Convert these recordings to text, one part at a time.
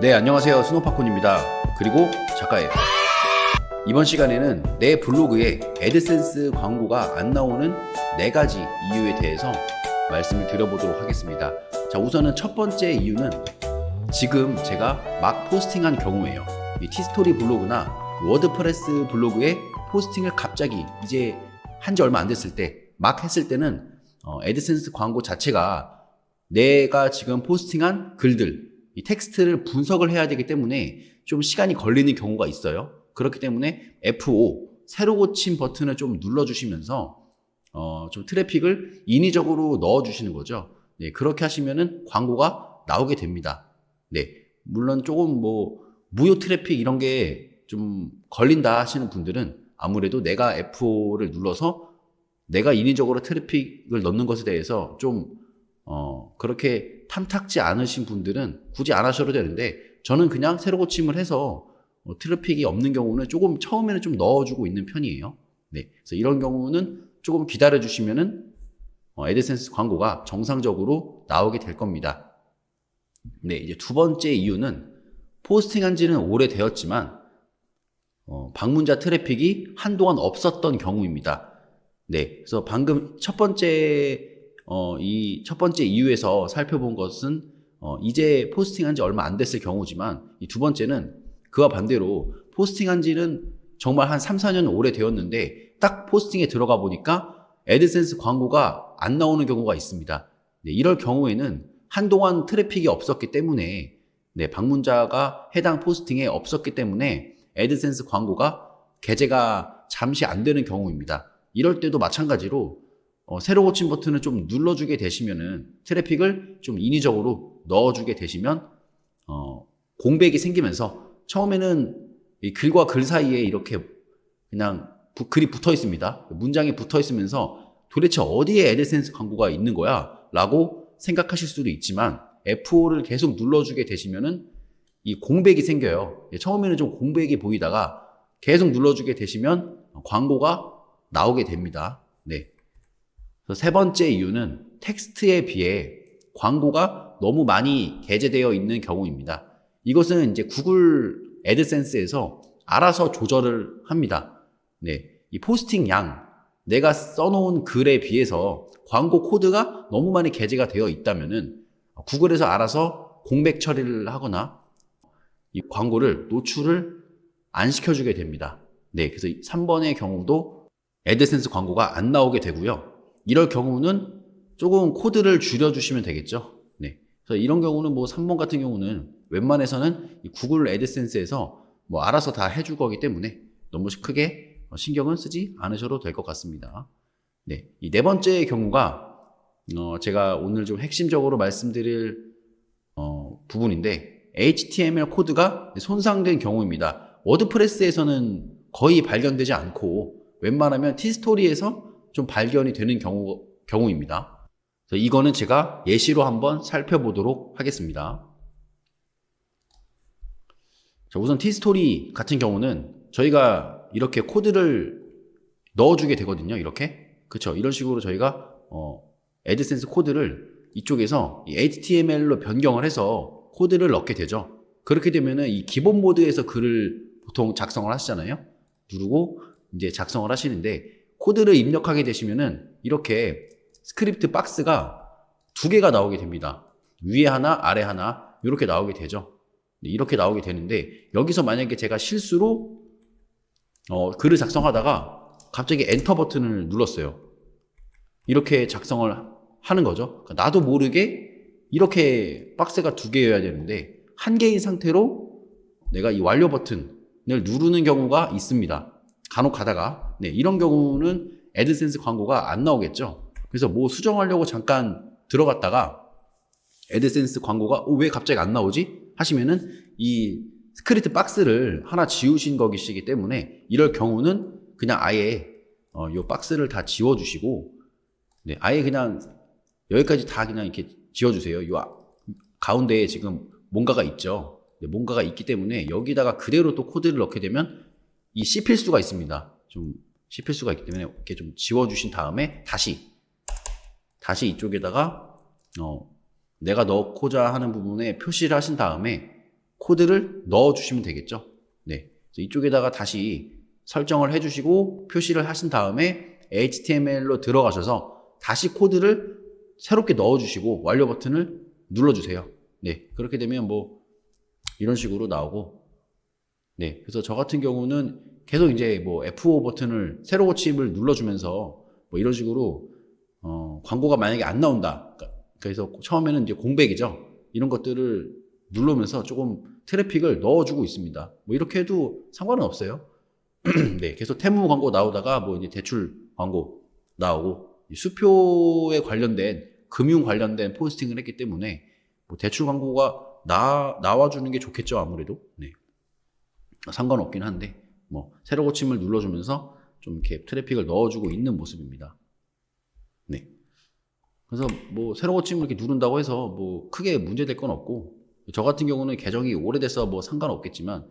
네, 안녕하세요. 스노파콘입니다. 그리고 작가예요. 이번 시간에는 내 블로그에 애드센스 광고가 안 나오는 4가지 이유에 대해서 말씀을 드려보도록 하겠습니다. 자, 우선은 첫 번째 이유는 지금 제가 막 포스팅한 경우예요. 이 티스토리 블로그나 워드프레스 블로그에 포스팅을 갑자기 이제 한 지 얼마 안 됐을 때 막 했을 때는 애드센스 광고 자체가 내가 지금 포스팅한 글들, 이 텍스트를 분석을 해야 되기 때문에 좀 시간이 걸리는 경우가 있어요. 그렇기 때문에 F5 새로 고침 버튼을 좀 눌러주시면서 좀 트래픽을 인위적으로 넣어주시는 거죠. 네, 그렇게 하시면은 광고가 나오게 됩니다. 네, 물론 조금 무효 트래픽 이런 게 좀 걸린다 하시는 분들은 아무래도 내가 F5를 눌러서 내가 인위적으로 트래픽을 넣는 것에 대해서 좀 그렇게 탐탁지 않으신 분들은 굳이 안 하셔도 되는데, 저는 그냥 새로 고침을 해서 트래픽이 없는 경우는 조금 처음에는 좀 넣어주고 있는 편이에요. 네, 그래서 이런 경우는 조금 기다려 주시면은 애드센스 광고가 정상적으로 나오게 될 겁니다. 네, 이제 두 번째 이유는 포스팅한 지는 오래되었지만 방문자 트래픽이 한동안 없었던 경우입니다. 네, 그래서 방금 첫 번째 이 첫 번째 이유에서 살펴본 것은 이제 포스팅한 지 얼마 안 됐을 경우지만, 이 두 번째는 그와 반대로 포스팅한 지는 정말 한 3, 4년 오래되었는데 딱 포스팅에 들어가 보니까 애드센스 광고가 안 나오는 경우가 있습니다. 네, 이럴 경우에는 한동안 트래픽이 없었기 때문에, 네, 방문자가 해당 포스팅에 없었기 때문에 애드센스 광고가 게재가 잠시 안 되는 경우입니다. 이럴 때도 마찬가지로 새로 고침 버튼을 좀 눌러주게 되시면은 트래픽을 좀 인위적으로 넣어주게 되시면 공백이 생기면서 처음에는 이 글과 글 사이에 이렇게 그냥 글이 붙어 있습니다. 문장이 붙어 있으면서 도대체 어디에 애드센스 광고가 있는 거야? 라고 생각하실 수도 있지만, F5를 계속 눌러주게 되시면은 이 공백이 생겨요. 처음에는 좀 공백이 보이다가 계속 눌러주게 되시면 광고가 나오게 됩니다. 네. 그래서 세 번째 이유는 텍스트에 비해 광고가 너무 많이 게재되어 있는 경우입니다. 이것은 이제 구글 애드센스에서 알아서 조절을 합니다. 네. 이 포스팅 양, 내가 써놓은 글에 비해서 광고 코드가 너무 많이 게재가 되어 있다면은 구글에서 알아서 공백 처리를 하거나 이 광고를 노출을 안 시켜주게 됩니다. 네. 그래서 3번의 경우도 애드센스 광고가 안 나오게 되고요. 이럴 경우는 조금 코드를 줄여주시면 되겠죠. 네. 그래서 이런 경우는 3번 같은 경우는 웬만해서는 이 구글 애드센스에서 알아서 다 해줄 거기 때문에 너무 크게 신경은 쓰지 않으셔도 될 것 같습니다. 네. 이 네 번째 경우가 제가 오늘 좀 핵심적으로 말씀드릴 부분인데, HTML 코드가 손상된 경우입니다. 워드프레스에서는 거의 발견되지 않고 웬만하면 티스토리에서 좀 발견이 되는 경우입니다. 그래서 이거는 제가 예시로 한번 살펴보도록 하겠습니다. 자, 우선 티스토리 같은 경우는 저희가 이렇게 코드를 넣어주게 되거든요. 이렇게. 그쵸. 이런 식으로 저희가 애드센스 코드를 이쪽에서 이 HTML로 변경을 해서 코드를 넣게 되죠. 그렇게 되면은 이 기본 모드에서 글을 보통 작성을 하시잖아요. 누르고 이제 작성을 하시는데, 코드를 입력하게 되시면은 이렇게 스크립트 박스가 2개가 나오게 됩니다. 위에 하나, 아래 하나, 이렇게 나오게 되죠. 이렇게 나오게 되는데, 여기서 만약에 제가 실수로 글을 작성하다가 갑자기 엔터 버튼을 눌렀어요. 이렇게 작성을 하는 거죠. 그러니까 나도 모르게 이렇게 박스가 2개여야 되는데 1개인 상태로 내가 이 완료 버튼을 누르는 경우가 있습니다. 간혹 가다가. 네, 이런 경우는 애드센스 광고가 안 나오겠죠. 그래서 수정하려고 잠깐 들어갔다가 애드센스 광고가 왜 갑자기 안 나오지? 하시면은 이 스크립트 박스를 하나 지우신 것이기 때문에, 이럴 경우는 그냥 아예 이 박스를 다 지워주시고, 네, 아예 그냥 여기까지 다 그냥 이렇게 지워주세요. 이 가운데에 지금 뭔가가 있죠. 네, 뭔가가 있기 때문에 여기다가 그대로 또 코드를 넣게 되면 이 씹힐 수가 있습니다. 좀 씹힐 수가 있기 때문에 이렇게 좀 지워주신 다음에 다시 이쪽에다가 내가 넣고자 하는 부분에 표시를 하신 다음에 코드를 넣어주시면 되겠죠. 네. 이쪽에다가 다시 설정을 해주시고 표시를 하신 다음에 HTML로 들어가셔서 다시 코드를 새롭게 넣어주시고 완료 버튼을 눌러주세요. 네. 그렇게 되면 뭐 이런 식으로 나오고, 네. 그래서 저 같은 경우는 계속 이제 뭐 F5 버튼을 새로 고침을 눌러주면서 뭐 이런 식으로 광고가 만약에 안 나온다. 그래서 처음에는 이제 공백이죠. 이런 것들을 누르면서 조금 트래픽을 넣어주고 있습니다. 뭐 이렇게 해도 상관은 없어요. 네, 계속 테무 광고 나오다가 뭐 이제 대출 광고 나오고 수표에 관련된 금융 관련된 포스팅을 했기 때문에 뭐 대출 광고가 나와주는 게 좋겠죠, 아무래도. 네, 상관없긴 한데 뭐 새로 고침을 눌러주면서 좀 이렇게 트래픽을 넣어주고 있는 모습입니다. 네. 그래서 뭐 새로 고침을 이렇게 누른다고 해서 뭐 크게 문제될 건 없고, 저 같은 경우는 계정이 오래돼서 뭐 상관없겠지만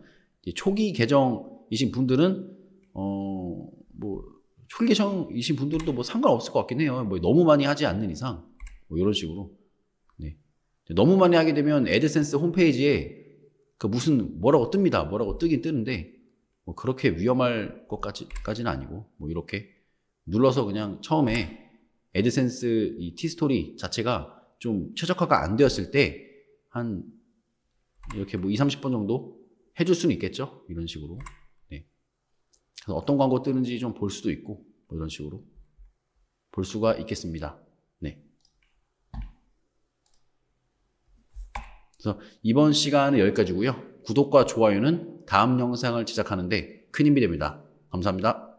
초기 계정이신 분들은 뭐 초기 계정이신 분들도 뭐 상관없을 것 같긴 해요. 뭐 너무 많이 하지 않는 이상 뭐 이런 식으로. 네. 너무 많이 하게 되면 애드센스 홈페이지에 그 무슨 뭐라고 뜹니다. 뭐라고 뜨긴 뜨는데 뭐 그렇게 위험할 것까지는 아니고, 뭐 이렇게 눌러서 그냥 처음에 애드센스 이 티스토리 자체가 좀 최적화가 안 되었을 때 한 이렇게 뭐 20-30번 정도 해줄 수는 있겠죠. 이런 식으로. 네. 그래서 어떤 광고 뜨는지 좀 볼 수도 있고 뭐 이런 식으로 볼 수가 있겠습니다. 네. 그래서 이번 시간은 여기까지고요. 구독과 좋아요는 다음 영상을 제작하는데 큰 힘이 됩니다. 감사합니다.